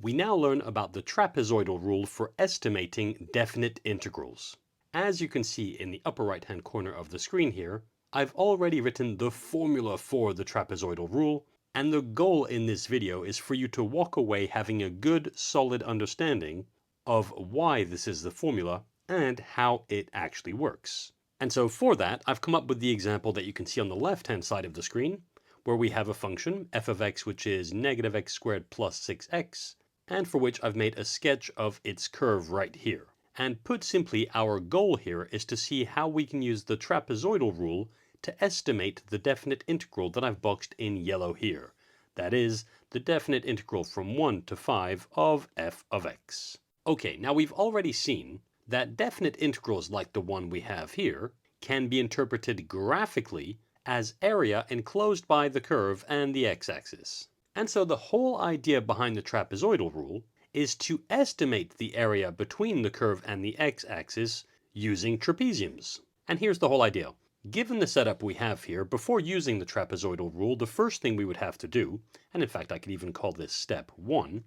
We now learn about the trapezoidal rule for estimating definite integrals. As you can see in the upper right hand corner of the screen here, I've already written the formula for the trapezoidal rule, and the goal in this video is for you to walk away having a good, solid understanding of why this is the formula and how it actually works. And so for that, I've come up with the example that you can see on the left-hand side of the screen, where we have a function, f of x, which is negative x squared plus 6x, and for which I've made a sketch of its curve right here. And put simply, our goal here is to see how we can use the trapezoidal rule to estimate the definite integral that I've boxed in yellow here. That is, the definite integral from 1 to 5 of f of x. Okay, now we've already seen that definite integrals like the one we have here can be interpreted graphically as area enclosed by the curve and the x-axis. And so the whole idea behind the trapezoidal rule is to estimate the area between the curve and the x-axis using trapeziums. And here's the whole idea. Given the setup we have here, before using the trapezoidal rule, the first thing we would have to do, and in fact I could even call this step 1,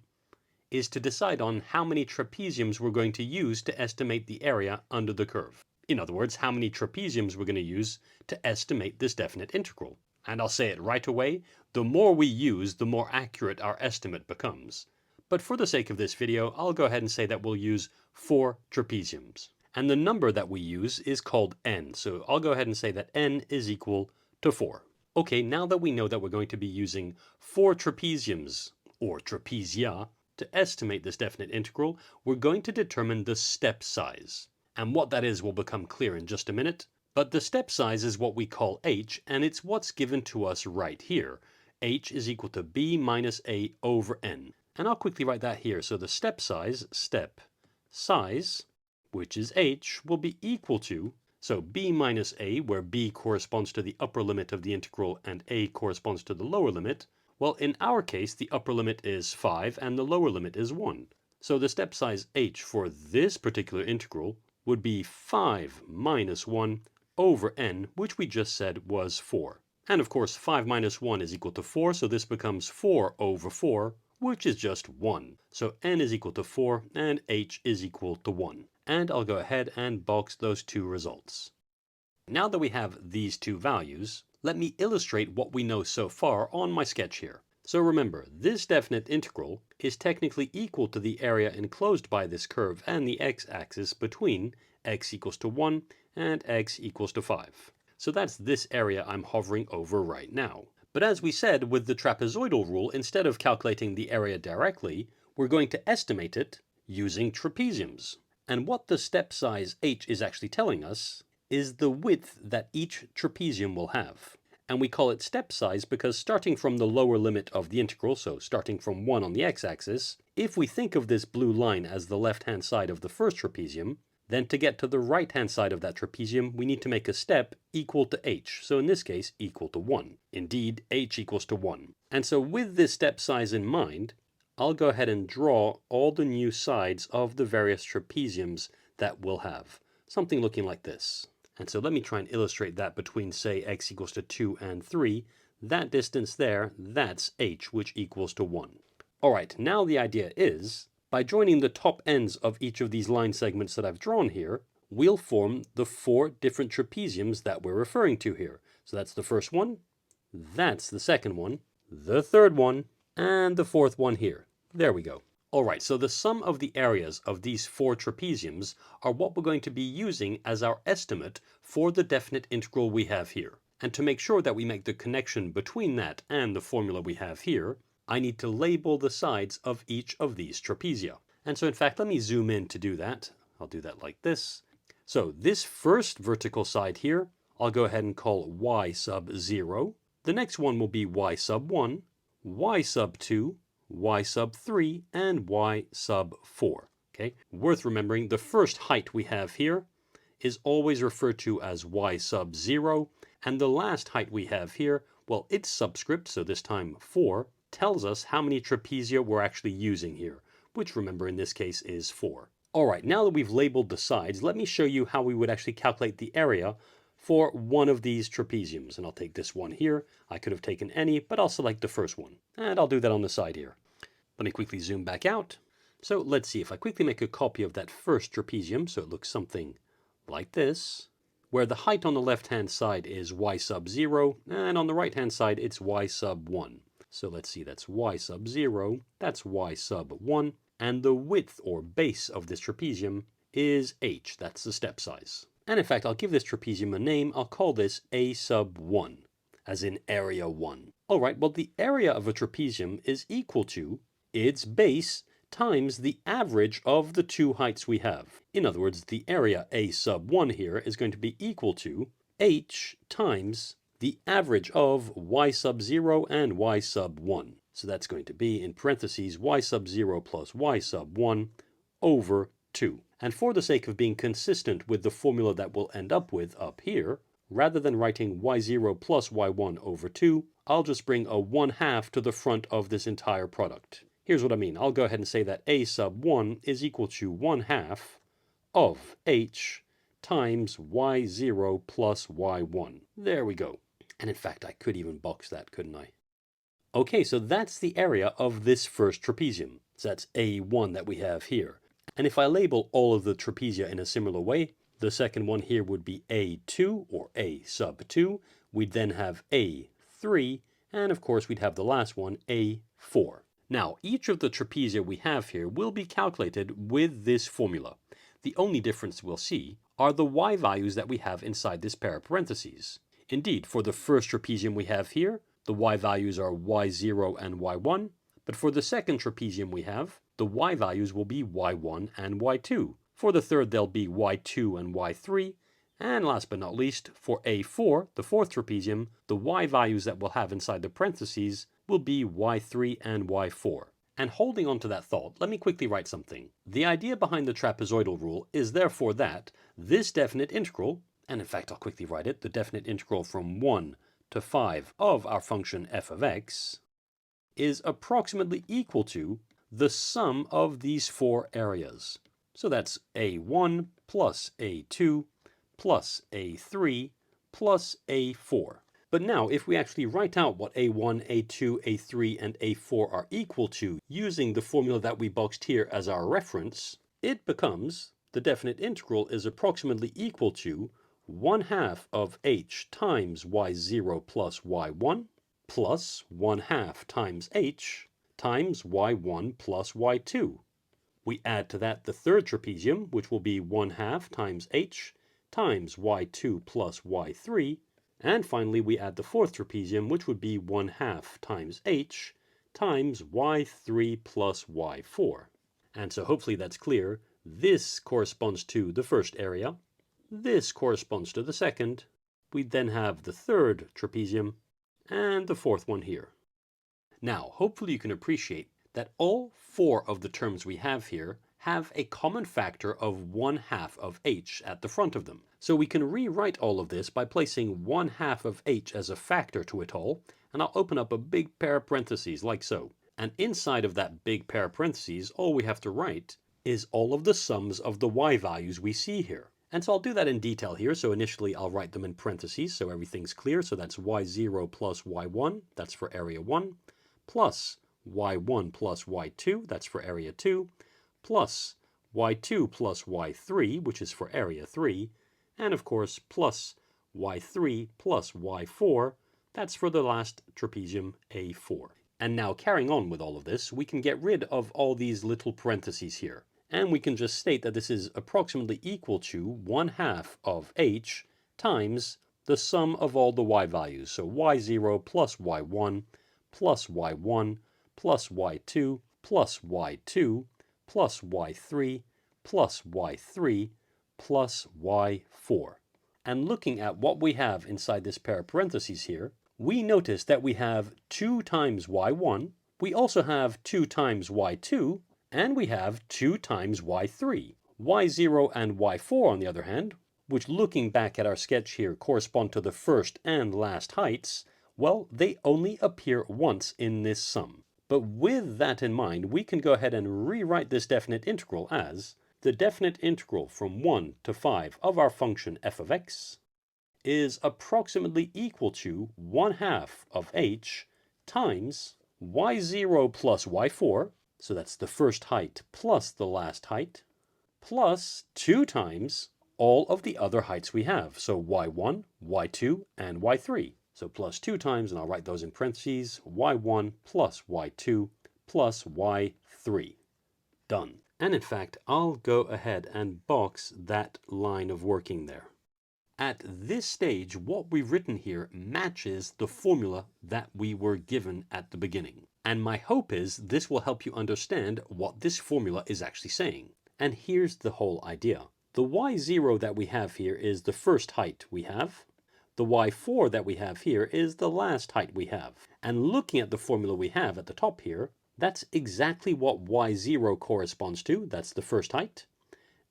is to decide on how many trapeziums we're going to use to estimate the area under the curve. In other words, how many trapeziums we're going to use to estimate this definite integral. And I'll say it right away, the more we use, the more accurate our estimate becomes. But for the sake of this video, I'll go ahead and say that we'll use 4 trapeziums. And the number that we use is called n, so I'll go ahead and say that n is equal to 4. Okay, now that we know that we're going to be using 4 trapeziums, or trapezia, to estimate this definite integral, we're going to determine the step size. And what that is will become clear in just a minute. But the step size is what we call h, and it's what's given to us right here. H is equal to b minus a over n. And I'll quickly write that here. So the step size, which is h, will be equal to, so b minus a, where b corresponds to the upper limit of the integral and a corresponds to the lower limit. Well, in our case, the upper limit is 5 and the lower limit is 1. So the step size h for this particular integral would be 5 minus 1 over n, which we just said was 4. And of course, 5 minus 1 is equal to 4, so this becomes 4 over 4, which is just 1. So n is equal to 4 and h is equal to 1. And I'll go ahead and box those two results. Now that we have these two values, let me illustrate what we know so far on my sketch here. So remember, this definite integral is technically equal to the area enclosed by this curve and the x-axis between x equals to 1 and x equals to 5. So that's this area I'm hovering over right now. But as we said with the trapezoidal rule, instead of calculating the area directly, we're going to estimate it using trapeziums. And what the step size h is actually telling us is the width that each trapezium will have. And we call it step size because starting from the lower limit of the integral, so starting from 1 on the x-axis, if we think of this blue line as the left-hand side of the first trapezium, then to get to the right-hand side of that trapezium, we need to make a step equal to h, so in this case, equal to 1. Indeed, h equals to 1. And so with this step size in mind, I'll go ahead and draw all the new sides of the various trapeziums that we'll have. Something looking like this. And so let me try and illustrate that between, say, x equals to 2 and 3. That distance there, that's h, which equals to 1. All right, now the idea is, by joining the top ends of each of these line segments that I've drawn here, we'll form the 4 different trapeziums that we're referring to here. So that's the first one, that's the second one, the third one, and the fourth one here. There we go. Alright, so the sum of the areas of these 4 trapeziums are what we're going to be using as our estimate for the definite integral we have here. And to make sure that we make the connection between that and the formula we have here, I need to label the sides of each of these trapezia. And so in fact, let me zoom in to do that. I'll do that like this. So this first vertical side here, I'll go ahead and call y sub 0. The next one will be y sub 1, y sub 2, y sub 3, and y sub 4. Okay, worth remembering, the first height we have here is always referred to as y sub 0, and the last height we have here, well, its subscript, so this time 4, tells us how many trapezia we're actually using here, which remember in this case is 4. Alright, now that we've labeled the sides, let me show you how we would actually calculate the area for one of these trapeziums. And I'll take this one here. I could have taken any, but I'll select the first one. And I'll do that on the side here. Let me quickly zoom back out. So let's see if I quickly make a copy of that first trapezium so it looks something like this, where the height on the left-hand side is y sub 0, and on the right-hand side it's y sub 1. So let's see, that's y sub 0, that's y sub 1, and the width or base of this trapezium is h, that's the step size. And in fact, I'll give this trapezium a name. I'll call this a sub 1, as in area 1. Alright, well the area of a trapezium is equal to its base times the average of the two heights we have. In other words, the area a sub 1 here is going to be equal to h times the average of y sub 0 and y sub 1. So that's going to be, in parentheses, y sub 0 plus y sub 1 over 2. And for the sake of being consistent with the formula that we'll end up with up here, rather than writing y0 plus y1 over 2, I'll just bring a 1/2 to the front of this entire product. Here's what I mean. I'll go ahead and say that a sub 1 is equal to 1/2 of h times y0 plus y1. There we go. And in fact, I could even box that, couldn't I? Okay, so that's the area of this first trapezium. So that's A1 that we have here. And if I label all of the trapezia in a similar way, the second one here would be A2 or A sub 2. We'd then have A3, and of course we'd have the last one, A4. Now, each of the trapezia we have here will be calculated with this formula. The only difference we'll see are the y values that we have inside this pair of parentheses. Indeed, for the first trapezium we have here, the y values are y0 and y1, but for the second trapezium we have, the y values will be y1 and y2. For the third, they'll be y2 and y3, and last but not least, for A4, the fourth trapezium, the y values that we'll have inside the parentheses will be y3 and y4. And holding on to that thought, let me quickly write something. The idea behind the trapezoidal rule is therefore that this definite integral, and in fact I'll quickly write it, the definite integral from 1 to 5 of our function f of x, is approximately equal to the sum of these four areas. So that's a1 plus a2 plus a3 plus a4. But now, if we actually write out what a1, a2, a3, and a4 are equal to using the formula that we boxed here as our reference, it becomes the definite integral is approximately equal to 1/2 of h times y0 plus y1 plus 1/2 times h times y1 plus y2. We add to that the third trapezium, which will be 1/2 times h times y2 plus y3, and finally we add the fourth trapezium, which would be 1/2 times h times y3 plus y4. And so hopefully that's clear. This corresponds to the first area. This corresponds to the second. We then have the third trapezium and the fourth one here. Now, hopefully you can appreciate that all four of the terms we have here have a common factor of 1/2 of h at the front of them. So we can rewrite all of this by placing 1/2 of h as a factor to it all, and I'll open up a big pair of parentheses like so. And inside of that big pair of parentheses, all we have to write is all of the sums of the y values we see here. And so I'll do that in detail here. So initially I'll write them in parentheses so everything's clear. So that's y0 plus y1, that's for area 1, plus y1 plus y2, that's for area 2, plus y2 plus y3, which is for area 3, and of course plus y3 plus y4, that's for the last trapezium A4. And now carrying on with all of this, we can get rid of all these little parentheses here. And we can just state that this is approximately equal to 1/2 of h times the sum of all the y values. So y0 plus y1 plus y1 plus y2 plus y2 plus y3 plus y3 plus y4. And looking at what we have inside this pair of parentheses here, we notice that we have 2 times y1, we also have 2 times y2, and we have 2 times y3. y0 and y4, on the other hand, which looking back at our sketch here correspond to the first and last heights, well, they only appear once in this sum. But with that in mind, we can go ahead and rewrite this definite integral as the definite integral from 1 to 5 of our function f of x is approximately equal to 1/2 of h times y0 plus y4, So that's the first height plus the last height, plus 2 times all of the other heights we have. So y1, y2, and y3. So plus 2 times, and I'll write those in parentheses, y1 plus y2 plus y3. Done. And in fact, I'll go ahead and box that line of working there. At this stage, what we've written here matches the formula that we were given at the beginning. And my hope is this will help you understand what this formula is actually saying. And here's the whole idea. The y0 that we have here is the first height we have. The y4 that we have here is the last height we have. And looking at the formula we have at the top here, that's exactly what y0 corresponds to. That's the first height.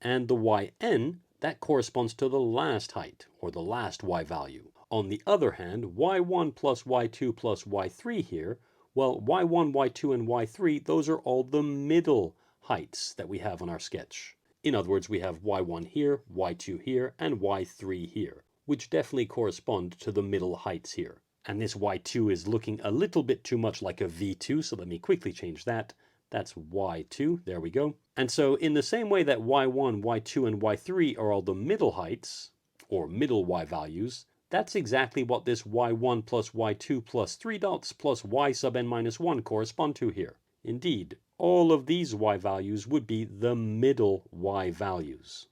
And the yn, that corresponds to the last height, or the last y value. On the other hand, y1 plus y2 plus y3 here, well, y1, y2, and y3, those are all the middle heights that we have on our sketch. In other words, we have y1 here, y2 here, and y3 here, which definitely correspond to the middle heights here. And this y2 is looking a little bit too much like a v2, so let me quickly change that. That's y2, there we go. And so in the same way that y1, y2, and y3 are all the middle heights, or middle y values, that's exactly what this y1 plus y2 plus 3 dots plus y sub n minus 1 correspond to here. Indeed, all of these y values would be the middle y values.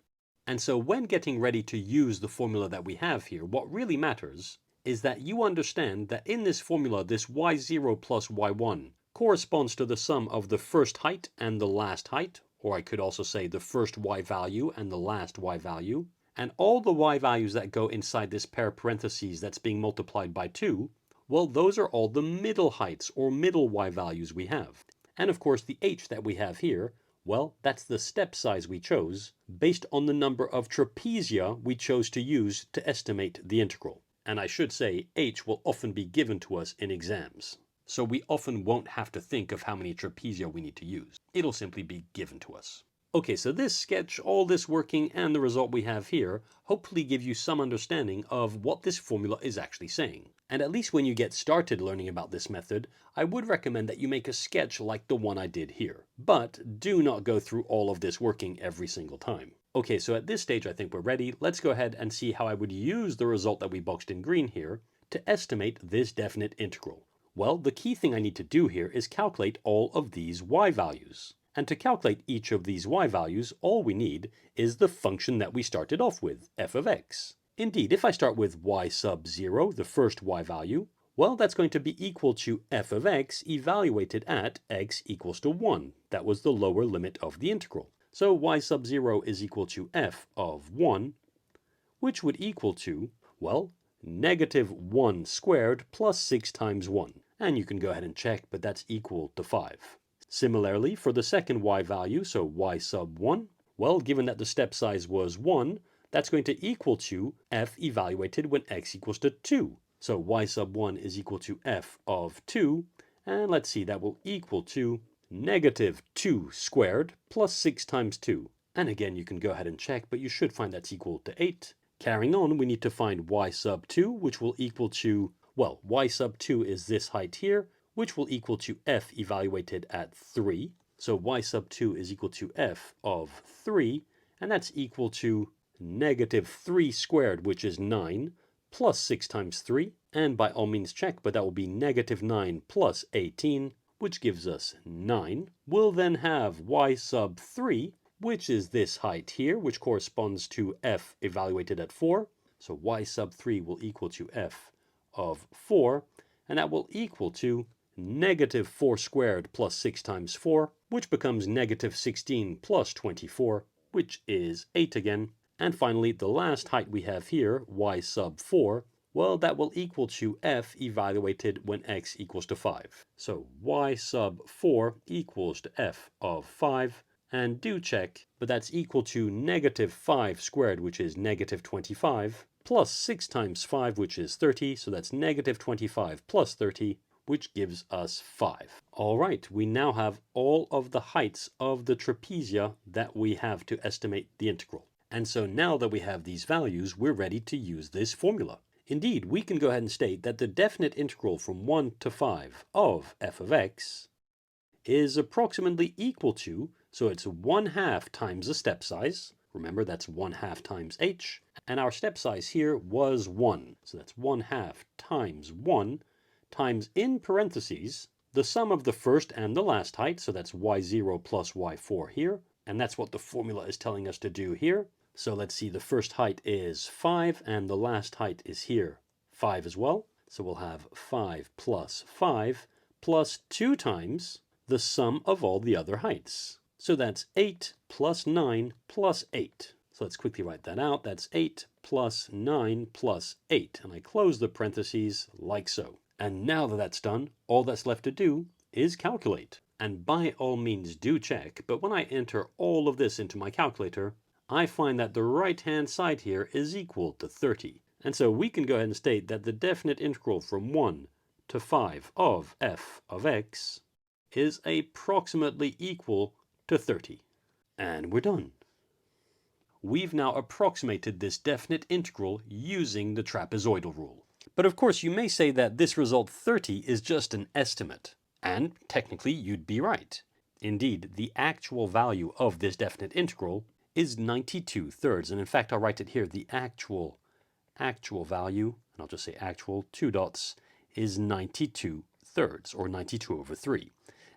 And so when getting ready to use the formula that we have here, what really matters is that you understand that in this formula, this y0 plus y1 corresponds to the sum of the first height and the last height, or I could also say the first y value and the last y value. And all the y values that go inside this pair of parentheses that's being multiplied by 2, well, those are all the middle heights or middle y values we have. And of course, the h that we have here, well, that's the step size we chose based on the number of trapezia we chose to use to estimate the integral. And I should say, h will often be given to us in exams. So we often won't have to think of how many trapezia we need to use. It'll simply be given to us. Okay, so this sketch, all this working, and the result we have here hopefully give you some understanding of what this formula is actually saying. And at least when you get started learning about this method, I would recommend that you make a sketch like the one I did here. But do not go through all of this working every single time. Okay, so at this stage I think we're ready. Let's go ahead and see how I would use the result that we boxed in green here to estimate this definite integral. Well, the key thing I need to do here is calculate all of these y values. And to calculate each of these y values, all we need is the function that we started off with, f of x. Indeed, if I start with y sub 0, the first y value, well, that's going to be equal to f of x evaluated at x equals to 1. That was the lower limit of the integral. So y sub 0 is equal to f of 1, which would equal to, well, negative 1 squared plus 6 times 1. And you can go ahead and check, but that's equal to 5. Similarly, for the second y value, so y sub 1, well, given that the step size was 1, that's going to equal to f evaluated when x equals to 2. So y sub 1 is equal to f of 2, and let's see, that will equal to negative 2 squared plus 6 times 2. And again, you can go ahead and check, but you should find that's equal to 8. Carrying on, we need to find y sub 2, which will equal to, well, y sub 2 is this height here, which will equal to f evaluated at 3. So y sub 2 is equal to f of 3, and that's equal to negative 3 squared, which is 9, plus 6 times 3. And by all means check, but that will be negative 9 plus 18, which gives us 9. We'll then have y sub 3, which is this height here, which corresponds to f evaluated at 4. So y sub 3 will equal to f of 4, and that will equal to negative 4 squared plus 6 times 4, which becomes negative 16 plus 24, which is 8 again. And finally, the last height we have here, y sub 4, well, that will equal to f evaluated when x equals to 5. So y sub 4 equals to f of 5, and do check, but that's equal to negative 5 squared, which is negative 25, plus 6 times 5, which is 30, so that's negative 25 plus 30, which gives us 5. All right, we now have all of the heights of the trapezia that we have to estimate the integral. And so now that we have these values, we're ready to use this formula. Indeed, we can go ahead and state that the definite integral from 1 to 5 of f of x is approximately equal to, so it's 1/2 times the step size. Remember, that's 1/2 times h. And our step size here was 1. So that's 1/2 times 1 times, in parentheses, the sum of the first and the last height. So that's y0 plus y4 here. And that's what the formula is telling us to do here. So let's see, the first height is 5, and the last height is here 5 as well. So we'll have 5 plus 5 plus 2 times the sum of all the other heights. So that's 8 plus 9 plus 8. So let's quickly write that out. That's 8 plus 9 plus 8. And I close the parentheses like so. And now that that's done, all that's left to do is calculate. And by all means do check, but when I enter all of this into my calculator, I find that the right-hand side here is equal to 30. And so we can go ahead and state that the definite integral from 1 to 5 of f of x is approximately equal to 30. And we're done. We've now approximated this definite integral using the trapezoidal rule. But of course you may say that this result 30 is just an estimate. And technically you'd be right. Indeed, the actual value of this definite integral is 92/3. And in fact, I'll write it here, the actual value, and I'll just say actual, 2 dots, is 92/3, or 92/3.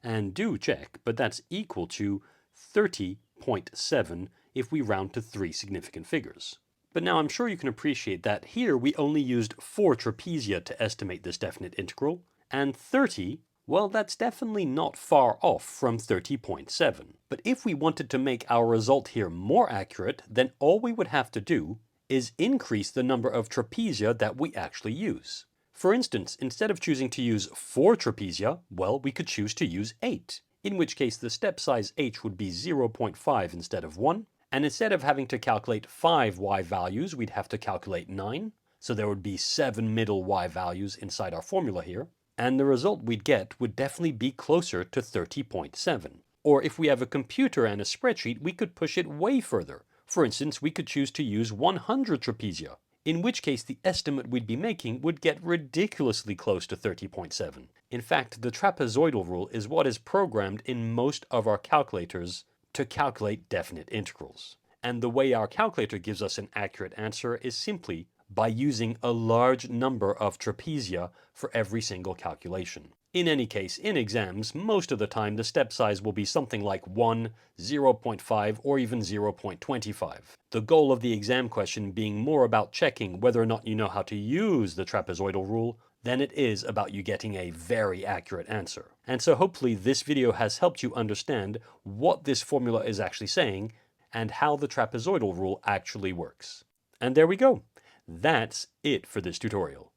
And do check, but that's equal to 30.7 if we round to 3 significant figures. But now I'm sure you can appreciate that here we only used 4 trapezia to estimate this definite integral, and 30, well, that's definitely not far off from 30.7. But if we wanted to make our result here more accurate, then all we would have to do is increase the number of trapezia that we actually use. For instance, instead of choosing to use 4 trapezia, well, we could choose to use 8, in which case the step size h would be 0.5 instead of 1, and instead of having to calculate 5 y values, we'd have to calculate 9, so there would be 7 middle y values inside our formula here, and the result we'd get would definitely be closer to 30.7. Or if we have a computer and a spreadsheet, we could push it way further. For instance, we could choose to use 100 trapezia, in which case the estimate we'd be making would get ridiculously close to 30.7. In fact, the trapezoidal rule is what is programmed in most of our calculators to calculate definite integrals. And the way our calculator gives us an accurate answer is simply by using a large number of trapezia for every single calculation. In any case, in exams, most of the time the step size will be something like 1, 0.5, or even 0.25. The goal of the exam question being more about checking whether or not you know how to use the trapezoidal rule than it is about you getting a very accurate answer. And so hopefully this video has helped you understand what this formula is actually saying and how the trapezoidal rule actually works. And there we go. That's it for this tutorial.